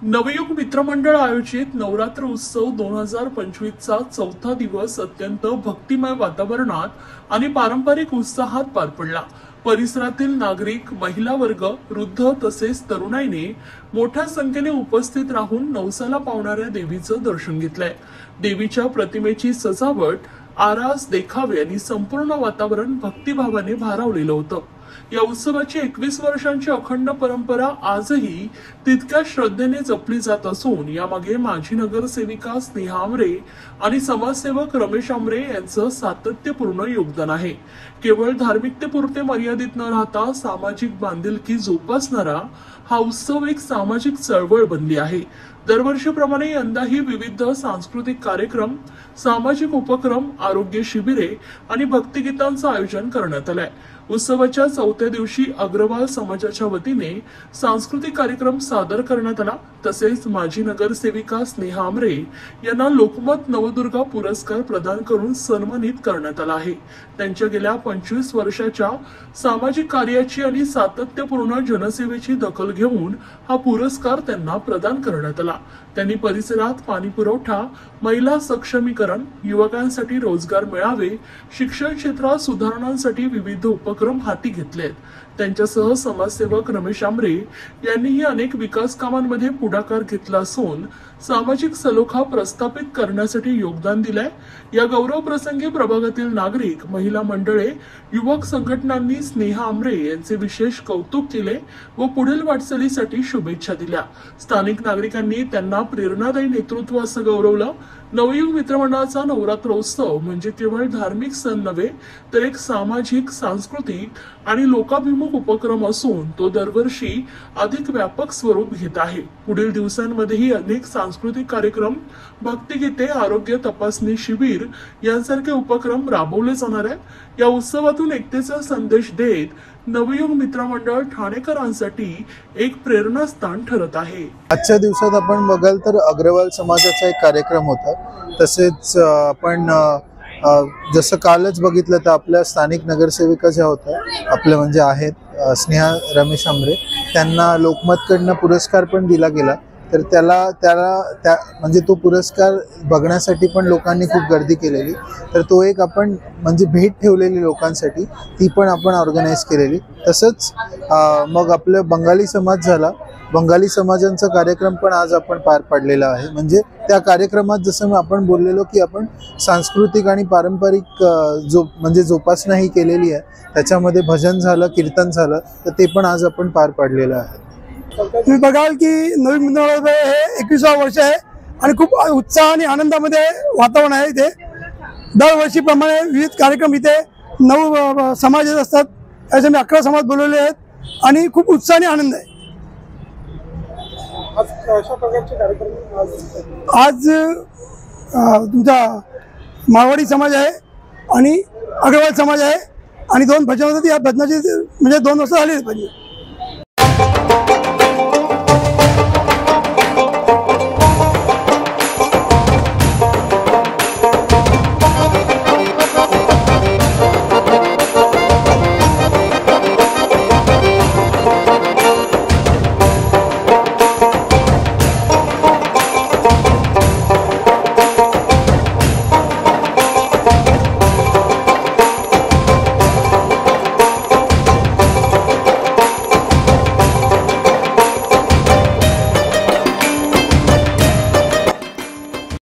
नवयुग मित्रमंडळ आयोजित नवरात्र उत्सव 2025चा चौथा दिवस अत्यंत भक्तिमय वातावरणात आणि पारंपरिक उत्साहात पार पडला। परिसरातील नागरिक, महिला वर्ग, वृद्ध तसेच तरुणाईने मोठ्या संख्येने उपस्थित राहून नवसाला पावणाऱ्या देवीचं दर्शन घेतलंय। देवीच्या प्रतिमेची सजावट, आरास, देखावे आणि संपूर्ण वातावरण भक्तिभावाने भारावलेलं होतं। या उत्सवाची 21 वर्षांची अखंड परंपरा आजही तितक्या श्रद्धेने जपली जात असून यामागे माजी नगरसेविका स्नेहा आमरे आणि समाजसेवक रमेश आमरे यांचं सातत्यपूर्ण योगदान आहे। केवळ धार्मिकतेपुरते मर्यादित न राहता सामाजिक बांधिलकी जोपासणारा हा उत्सव एक सामाजिक चळवळ बनली आहे। दरवर्षीप्रमाणे यंदाही विविध सांस्कृतिक कार्यक्रम, सामाजिक उपक्रम, आरोग्य शिबिरे आणि भक्तिगीतांचं आयोजन करण्यात आलंय। उत्सवाच्या चौथ्या दिवशी अग्रवाल समाजाच्या वतीने सांस्कृतिक कार्यक्रम सादर करण्यात आला। तसेच माजी नगरसेविका स्नेहा आमरे यांना लोकमत नवदुर्गा पुरस्कार प्रदान करून सन्मानित करण्यात आला आहे। त्यांच्या गेल्या 25 वर्षाच्या सामाजिक कार्याची आणि सातत्यपूर्ण जनसेवेची दखल घेऊन हा पुरस्कार त्यांना प्रदान करण्यात आला। त्यांनी परिसरात पाणी पुरवठा, महिला सक्षमीकरण, युवकांसाठी रोजगार मिळावे, शिक्षण क्षेत्रात सुधारणांसाठी विविध उपक्रम हाती घेतलेत। त्यांच्यासह समाजसेवक रमेश आमरे यांनीही अनेक विकास कामांमध्ये पुढाकार घेतला असून सामाजिक सलोखा प्रस्थापित करण्यासाठी योगदान दिलंय। या गौरव प्रसंगी प्रभागातील नागरिक, महिला मंडळे, युवक संघटनांनी स्नेहा आमरे यांचे विशेष कौतुक केले व पुढील वाटचालीसाठी शुभेच्छा दिल्या। स्थानिक नागरिकांनी त्यांना प्रेरणादायी नेतृत्व असं गौरवलं। नवयुग मित्रमंडळाचा नवरात्रोत्सव म्हणजे केवळ धार्मिक सण नव्हे तर एक सामाजिक, सांस्कृतिक आणि लोकाभिमुख उपक्रम असून तो दरवर्षी अधिक व्यापक स्वरूप घेत आहे। पुढील दिवसांमध्येही अनेक सांस्कृतिक कार्यक्रम, भक्तिगीते, आरोग्य तपासणी शिबिर यांसारखे उपक्रम राबवले जाणार आहेत। या उत्सवातून एकतेचा संदेश देत नवयुग मित्रमंडळ ठाणेकरांसाठी एक प्रेरणास्थान ठरत आहे। आजच्या दिवसात आपण बघाल तर अग्रवाल समाजाचा एक कार्यक्रम होता। तसेच आपण जसं कालच बघितलं तर आपल्या स्थानिक नगरसेविका ज्या होत्या आपल्या म्हणजे आहेत स्नेहा रमेश आमरे, त्यांना लोकमतकडनं पुरस्कार पण दिला गेला। तर त्याला म्हणजे तो पुरस्कार बघण्यासाठी पण लोकांनी खूप गर्दी केलेली। तर तो एक आपण म्हणजे भेट ठेवलेली लोकांसाठी, ती पण आपण ऑर्गनाइज केलेली। तसंच मग आपलं बंगाली समाज झाला, बंगाली समाजांचा कार्यक्रम पण आज आपण पार पाडलेला आहे। म्हणजे त्या कार्यक्रमात जसं आपण बोललेलो की आपण सांस्कृतिक आणि पारंपरिक जोपासना ही केलेली आहे। त्याच्यामध्ये भजन झालं, कीर्तन झालं, तर ते पण आज आपण पार पाडलेलं आहे। तुम्ही बघाल की नवीन मित्रमंडळ हे 21वा वर्ष आहे आणि खूप उत्साह आणि आनंदामध्ये वातावरण आहे। इथे दरवर्षीप्रमाणे विविध कार्यक्रम इथे 9 समाज येत असतात। याचे मी 11 समाज बोलवले आहेत आणि खूप उत्साह आणि आनंद आहे। अशा प्रकारचे कार्यक्रम आज तुमचा मारवाडी समाज आहे आणि अग्रवाल समाज आहे आणि 2 भजन होते। या भजनाची म्हणजे 2 वर्ष झाली भजन।